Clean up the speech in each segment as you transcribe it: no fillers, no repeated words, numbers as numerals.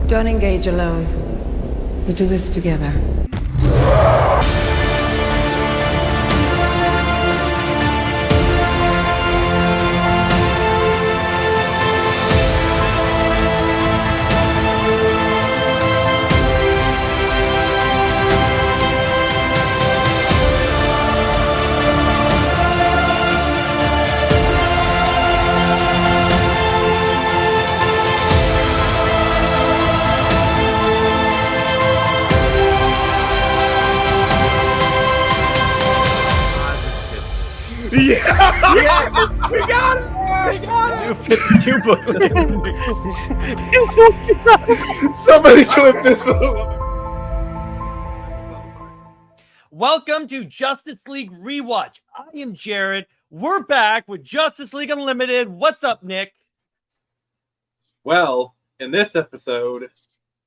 Don't engage alone. We do this together. Yeah! Yeah! We got it! We got New 52 booklet. it! Somebody clip this one. Welcome to Justice League Rewatch. I am Jared. We're back with Justice League Unlimited. What's up, Nick? Well, in this episode,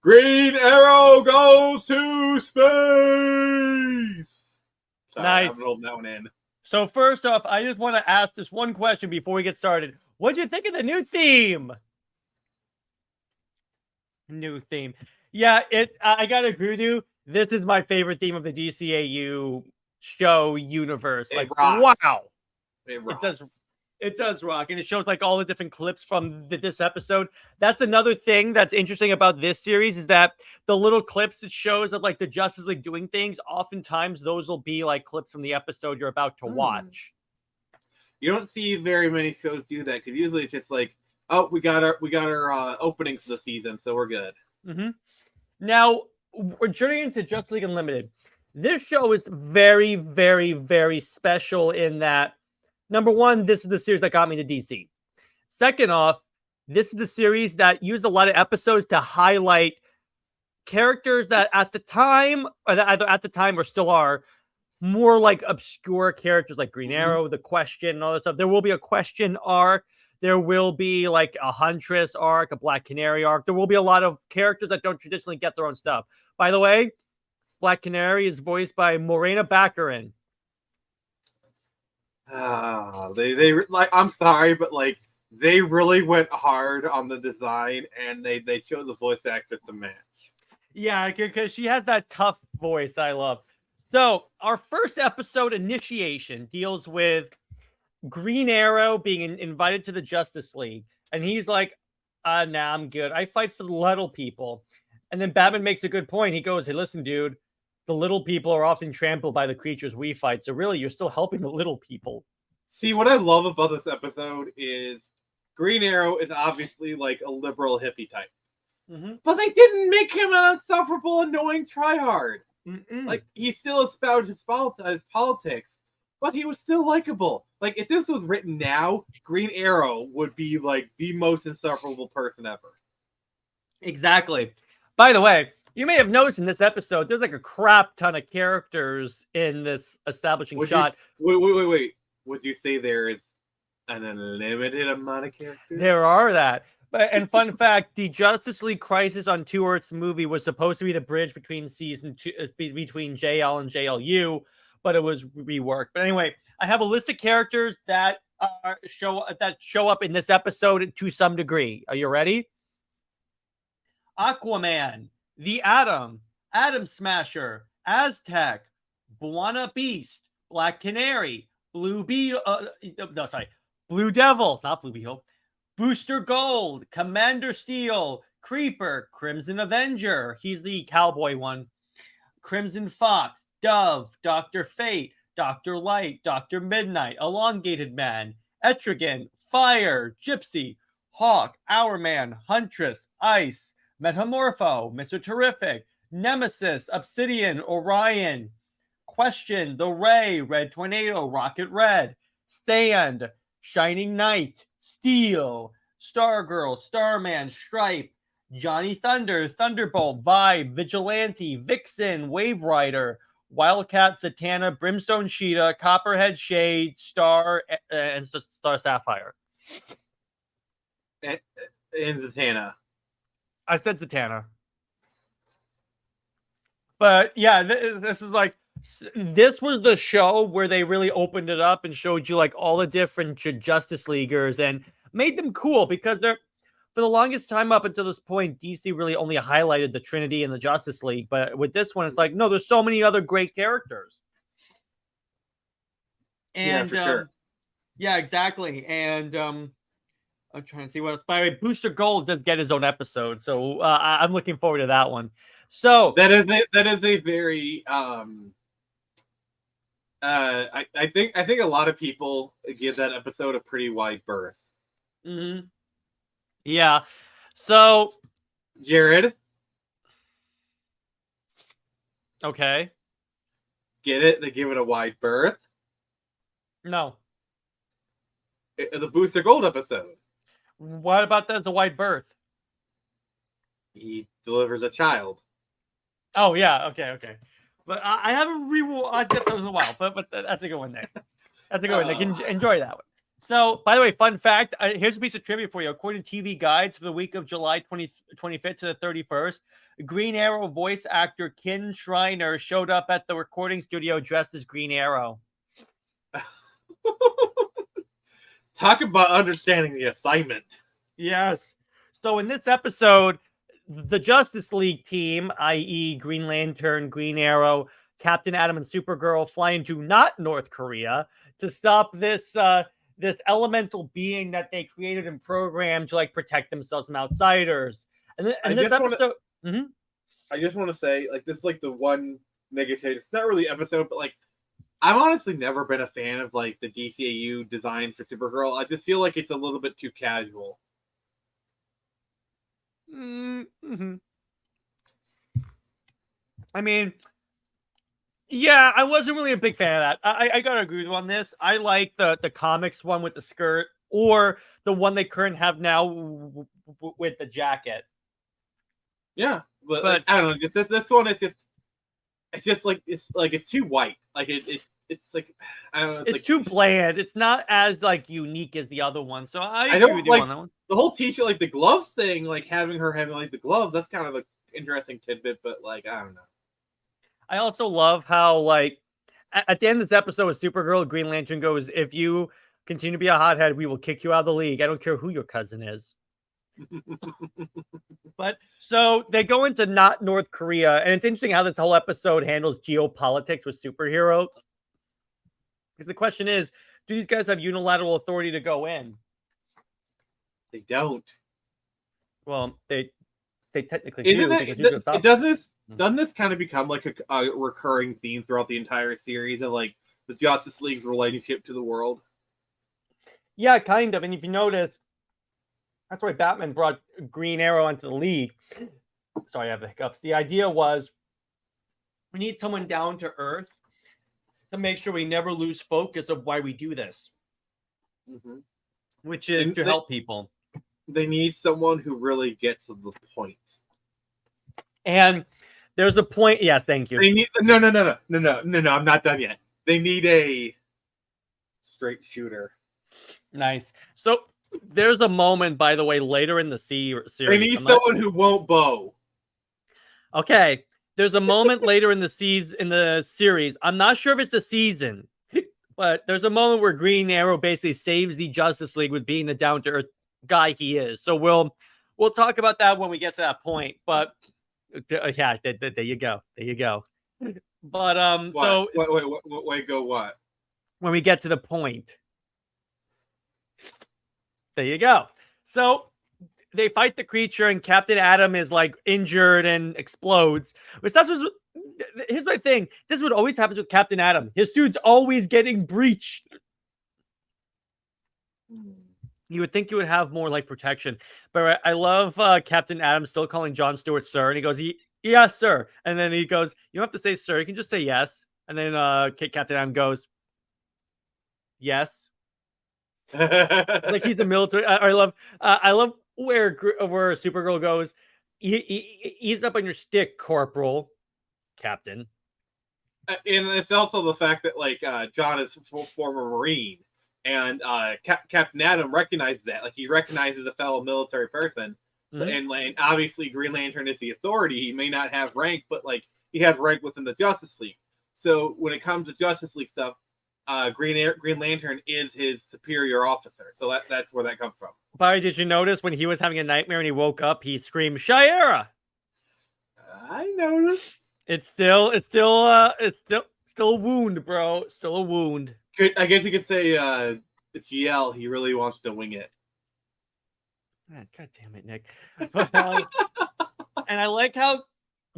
Green Arrow goes to space! Sorry, Nice. I'm holding that one in. So first off, I just want to ask this one question before we get started. What'd you think of the new theme? New theme. Yeah, I gotta agree with you. This is my favorite theme of the DCAU show universe. It Like, rocks. wow. It rocks. It does rock, and it shows like all the different clips from this episode. That's another thing that's interesting about this series is that the little clips it shows of like the Justice League doing things, oftentimes those will be like clips from the episode you're about to watch. You don't see very many shows do that because usually it's just like, oh, we got our opening for the season, so we're good. Mm-hmm. Now we're journeying into Justice League Unlimited. This show is very, very, very special in that. Number one, this is the series that got me to DC. Second off, this is the series that used a lot of episodes to highlight characters that at the time, or that either at the time or still are, more like obscure characters like Green Arrow, The Question, and all that stuff. There will be a Question arc. There will be like a Huntress arc, a Black Canary arc. There will be a lot of characters that don't traditionally get their own stuff. By the way, Black Canary is voiced by Morena Baccarin. They like, I'm sorry, but like they really went hard on the design and they chose the voice actress to match. Yeah, because she has that tough voice that I love. So our first episode, Initiation, deals with Green Arrow being invited to the Justice League, and he's like, nah, I'm good. I fight for the little people. And then Batman makes a good point. He goes, hey, listen, dude, the little people are often trampled by the creatures we fight. So really, you're still helping the little people. See, what I love about this episode is Green Arrow is obviously like a liberal hippie type. But they didn't make him an insufferable, annoying tryhard. Like, he still espoused his politics, but he was still likable. Like, if this was written now, Green Arrow would be like the most insufferable person ever. Exactly. By the way, you may have noticed in this episode, there's like a crap ton of characters in this establishing shot. Wait. Would you say there is an unlimited amount of characters? There are that. And fun fact, the Justice League Crisis on Two Earths movie was supposed to be the bridge between season 2, between JL and JLU, but it was reworked. But anyway, I have a list of characters that show up in this episode to some degree. Are you ready? Aquaman, the Atom Smasher, Aztec, Buana Beast, Black Canary, Blue Devil, not Blue Beetle, Booster Gold, Commander Steel, Creeper, Crimson Avenger, he's the cowboy one, Crimson Fox, Dove, Dr. Fate, Dr. Light, Dr. Midnight, Elongated Man, Etrigan, Fire, Gypsy, Hawk, Hourman, Huntress, Ice, Metamorpho, Mr. Terrific, Nemesis, Obsidian, Orion, Question, The Ray, Red Tornado, Rocket Red, Stand, Shining Knight, Steel, Stargirl, Starman, Stripe, Johnny Thunder, Thunderbolt, Vibe, Vigilante, Vixen, Wave Rider, Wildcat, Zatanna, Brimstone Cheetah, Copperhead Shade, Star, and Star Sapphire. And Zatanna. I said Zatanna. But yeah, this is like, this was the show where they really opened it up and showed you like all the different Justice Leaguers and made them cool because they're, for the longest time up until this point, DC really only highlighted the Trinity and the Justice League. But with this one, it's like, no, there's so many other great characters. And yeah, for sure. Yeah, exactly. And I'm trying to see what else. By the way, Booster Gold does get his own episode, so I'm looking forward to that one. So that is a very I think a lot of people give that episode a pretty wide berth. Mm-hmm. Yeah. So Jared, okay, get it? They give it a wide berth. No. The Booster Gold episode. What about that as a wide berth? He delivers a child. Oh yeah, okay. But I haven't rewatched that in a while. But that's a good one there. That's a good one. They can enjoy that one. So, by the way, fun fact. Here's a piece of trivia for you. According to TV Guides, for the week of July 25th to the 31st, Green Arrow voice actor Ken Shriner showed up at the recording studio dressed as Green Arrow. Talk about understanding the assignment. Yes. So in this episode, the Justice League team, i.e. Green Lantern, Green Arrow, Captain Atom, and Supergirl, fly into not North Korea to stop this this elemental being that they created and programmed to like protect themselves from outsiders. And this episode, I just want to say, like, this is like the one negative. It's not really episode, but like, I've honestly never been a fan of like the DCAU design for Supergirl. I just feel like it's a little bit too casual. Mm-hmm. I mean, yeah, I wasn't really a big fan of that. I gotta agree with you on this. I like the comics one with the skirt, or the one they currently have now with the jacket. Yeah, but like, I don't know. Just this one is just like it's too white. Like it's like I don't know. It's like, too bland. It's not as like unique as the other one. So I agree don't with you like on that one. The whole teacher, like the gloves thing, like having her having like the gloves. That's kind of an interesting tidbit, but like I don't know. I also love how like at the end of this episode with Supergirl, Green Lantern goes, "If you continue to be a hothead, we will kick you out of the league. I don't care who your cousin is." But so they go into not North Korea, and it's interesting how this whole episode handles geopolitics with superheroes. Because the question is, do these guys have unilateral authority to go in? They don't. Well, they technically do. Doesn't this kind of become like a recurring theme throughout the entire series of like the Justice League's relationship to the world? Yeah, kind of. And if you notice, that's why Batman brought Green Arrow into the league. Sorry, I have the hiccups. The idea was we need someone down to earth to make sure we never lose focus of why we do this, which is to help people. They need someone who really gets the point. And there's a point. Yes, thank you. They need no. I'm not done yet. They need a straight shooter. Nice. So there's a moment, by the way, later in the series. They need someone who won't bow. Okay. There's a moment later in the series. I'm not sure if it's the season, but there's a moment where Green Arrow basically saves the Justice League with being the down-to-earth guy he is. So we'll talk about that when we get to that point. But yeah, there you go. But what? Wait, go what? When we get to the point. There you go. So they fight the creature, and Captain Atom is like injured and explodes. Which here's my thing. This is what always happens with Captain Atom. His suit's always getting breached. You would think you would have more like protection, but I love Captain Atom still calling Jon Stewart sir, and he goes, "Yes, sir." And then he goes, "You don't have to say sir. You can just say yes." And then Captain Atom goes, "Yes." Like he's a military. I love where Supergirl goes. Ease up on your stick, Corporal, Captain. And it's also the fact that like John is a former Marine, and Captain Atom recognizes that. Like he recognizes a fellow military person, so, and obviously Green Lantern is the authority. He may not have rank, but like he has rank within the Justice League. So when it comes to Justice League stuff, Green Lantern is his superior officer. So that's where that comes from. But did you notice when he was having a nightmare and he woke up, he screamed, "Shiera!" I noticed. It's still a wound, bro. Still a wound. I guess you could say the GL, he really wants to wing it. God damn it, Nick. And I like how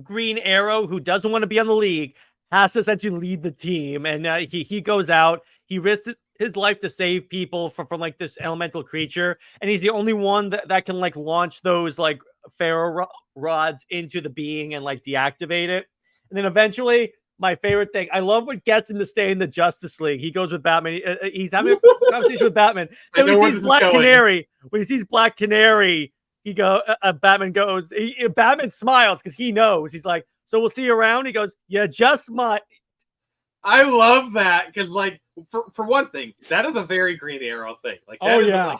Green Arrow, who doesn't want to be on the league, has to essentially lead the team. And he goes out, he risks his life to save people from like this elemental creature. And he's the only one that can like launch those like ferro rods into the being and like deactivate it. And then eventually, my favorite thing, I love what gets him to stay in the Justice League. He goes with Batman. He's having a conversation with Batman. Then when he sees Black Canary, Batman goes, Batman smiles because he knows. He's like, "So we'll see you around." He goes, "Yeah, just my." I love that because, like, for one thing, that is a very Green Arrow thing. Like, that is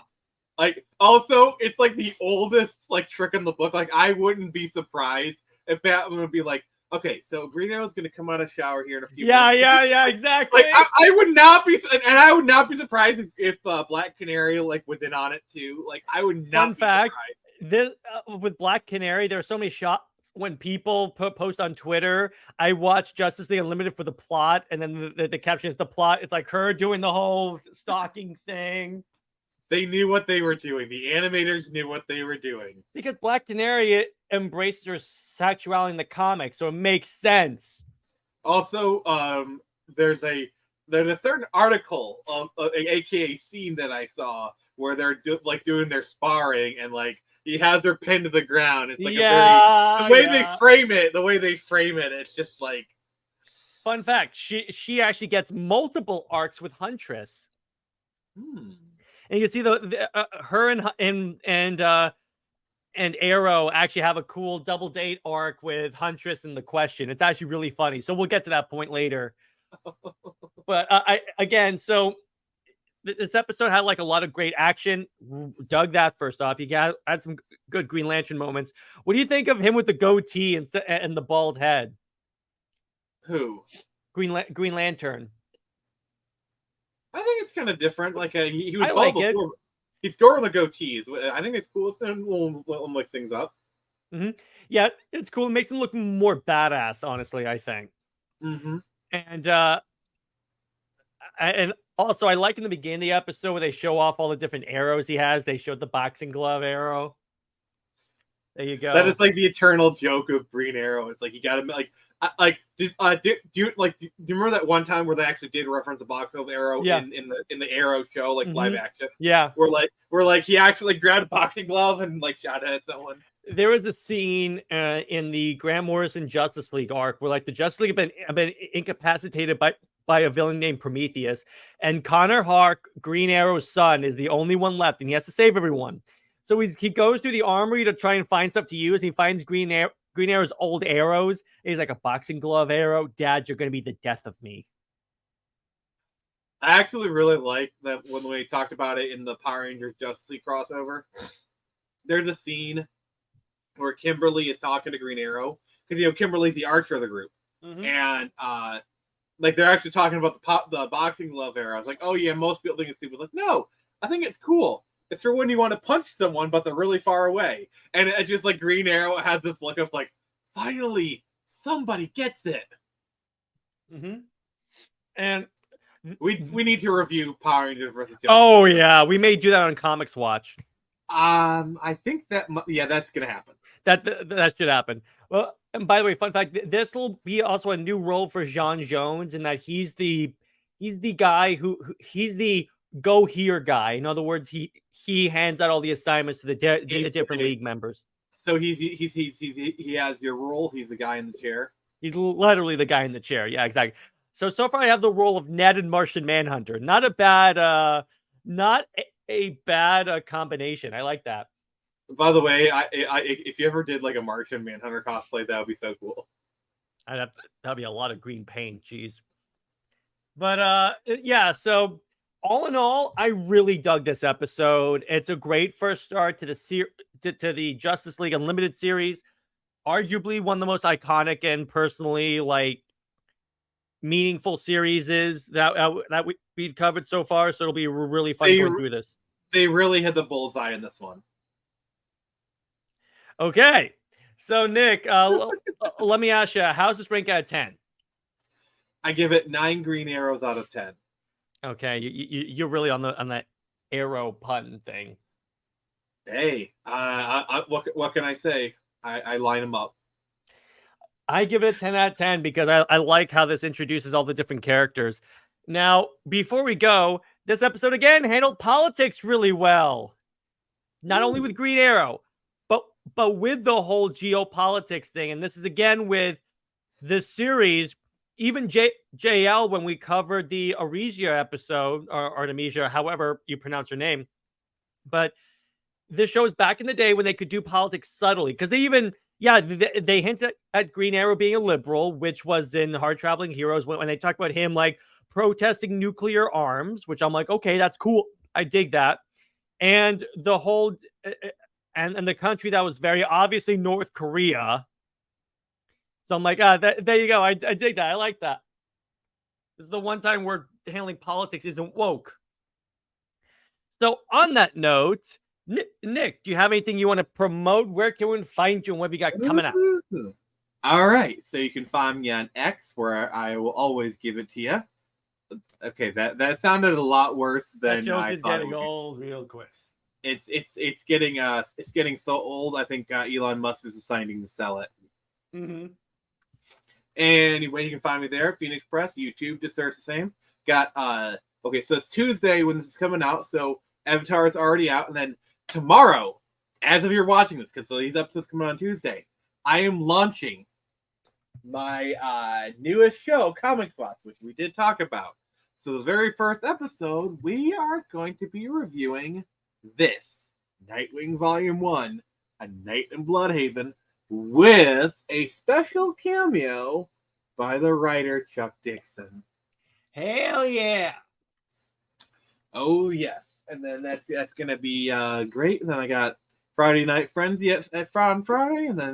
like also, it's like the oldest like trick in the book. Like, I wouldn't be surprised if Batman would be like, "Okay, so Green Arrow's going to come out of shower here in a few minutes." Yeah, exactly. Like, I would not be, and I would not be surprised if Black Canary like was in on it too. Like, I would not. Fun fact: this with Black Canary, there are so many shots when people post on Twitter. I watch Justice League Unlimited for the plot, and then the caption is the plot. It's like her doing the whole stalking thing. They knew what they were doing. The animators knew what they were doing. Because Black Canary embraces her sexuality in the comics, so it makes sense. Also, there's a certain article of aka scene that I saw where they're doing their sparring, and like he has her pinned to the ground. It's like the way they frame it, it's just like. Fun fact: she actually gets multiple arcs with Huntress. And you can see her and Arrow actually have a cool double date arc with Huntress and the Question. It's actually really funny. So we'll get to that point later. But so this episode had like a lot of great action. Dug that first off. You had some good Green Lantern moments. What do you think of him with the goatee and the bald head? Who? Green Lantern. I think it's kind of different. Like he was bald before. It. He's growing the goatees. I think it's cool. We'll mix things up. Mm-hmm. Yeah, it's cool. It makes him look more badass, honestly, I think. Mm-hmm. And also, I like in the beginning of the episode where they show off all the different arrows he has. They showed the boxing glove arrow. There you go. That is like the eternal joke of Green Arrow. It's like you got to do you remember that one time where they actually did reference the boxing glove arrow in the Arrow show, like live action? Yeah, where he actually grabbed a boxing glove and like shot at someone. There was a scene in the Grant Morrison Justice League arc where like the Justice League have been incapacitated by a villain named Prometheus, and Connor Hawke, Green Arrow's son, is the only one left, and he has to save everyone. So he goes through the armory to try and find stuff to use. He finds Green Arrow's old arrows. He's like, a boxing glove arrow. Dad, you're going to be the death of me. I actually really like that when we talked about it in the Power Rangers Justice League crossover. There's a scene where Kimberly is talking to Green Arrow because Kimberly's the archer of the group, and like they're actually talking about the boxing glove arrow. I was like, oh yeah, most people think it's stupid. Like, no, I think it's cool. It's for when you want to punch someone, but they're really far away. And it's just like Green Arrow has this look of like, finally, somebody gets it. And we need to review Power Rangers versus Justice. Oh yeah, we may do that on Comics Watch. I think that's gonna happen. That should happen. Well, and by the way, fun fact: this will be also a new role for Jean Jones, in that he's the guy he's the go here guy. In other words, he hands out all the assignments to the different league members. So he has your role. He's the guy in the chair. He's literally the guy in the chair. Yeah, exactly. So far I have the role of Ned and Martian Manhunter. Not a bad combination. I like that. By the way, I if you ever did like a Martian Manhunter cosplay, that would be so cool. That'd be a lot of green paint. Jeez. But yeah. So all in all, I really dug this episode. It's a great first start to the Justice League Unlimited series. Arguably one of the most iconic and personally like meaningful series is that we've covered so far. So it'll be really fun going through this. They really hit the bullseye in this one. Okay, so Nick, let me ask you, how's this rank out of 10? I give it 9 green arrows out of 10. Okay, you're really on that arrow pun thing. Hey, what can I say? I line them up. I give it a 10 out of 10 because I like how this introduces all the different characters. Now, before we go, this episode again handled politics really well. Not only with Green Arrow, but with the whole geopolitics thing. And this is again with the series, even JL, when we covered the Arisia episode, or Artemisia, however you pronounce her name. But this shows back in the day when they could do politics subtly. Because they hint at Green Arrow being a liberal, which was in Hard Traveling Heroes when they talk about him like protesting nuclear arms, which I'm like, okay, that's cool. I dig that. And the whole and the country that was very obviously North Korea. So I'm like, there you go. I dig that. I like that. This is the one time where handling politics isn't woke. So on that note, Nick, do you have anything you want to promote? Where can we find you and what have you got coming up? All right. So you can find me on X, where I will always give it to you. Okay, that sounded a lot worse than that joke I is thought. Getting old real quick. It's getting so old. I think Elon Musk is deciding to sell it. Mm-hmm. Anyway, you can find me there. Phoenix Press, YouTube, just search the same. Got okay, so it's Tuesday when this is coming out. So Avatar is already out, and then tomorrow, as if you're watching this, because these episodes come out on Tuesday, I am launching my newest show, Comic Spots, which we did talk about. So the very first episode, we are going to be reviewing this Nightwing Volume 1, A Night in Bloodhaven, with a special cameo by the writer Chuck Dixon. Hell yeah! Oh yes, and then that's gonna be great. And then I got Friday Night Frenzy at on Friday, and then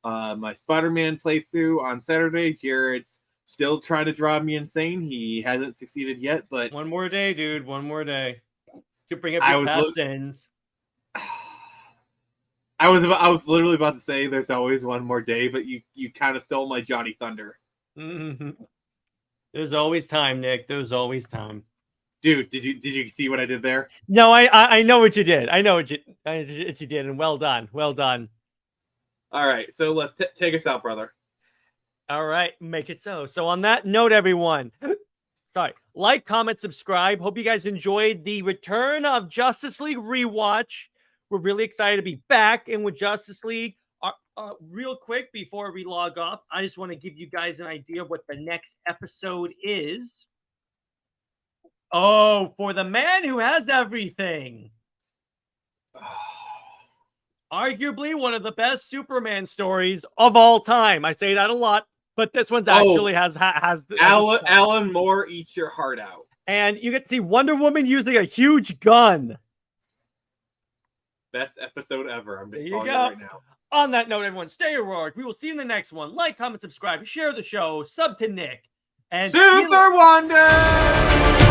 my Spider-Man playthrough on Saturday. Jared's still trying to drive me insane. He hasn't succeeded yet, but one more day, dude. One more day to bring up your past sins. I was literally about to say there's always one more day, but you kind of stole my Johnny Thunder. Mm-hmm. There's always time, Nick. There's always time. Dude, did you see what I did there? No, I know what you did. I know what you did, and well done. Well done. All right, so let's take us out, brother. All right, make it so. So on that note, everyone, like, comment, subscribe. Hope you guys enjoyed the return of Justice League Rewatch. We're really excited to be back in with Justice League. Real quick, before we log off, I just want to give you guys an idea of what the next episode is. Oh, for the man who has everything. Arguably one of the best Superman stories of all time. I say that a lot, but this one's actually has Alan Moore eats your heart out. And you get to see Wonder Woman using a huge gun. Best episode ever. I'm just telling you right now. On that note, everyone, stay heroic. We will see you in the next one. Like, comment, subscribe, share the show, sub to Nick, and Super Wonder!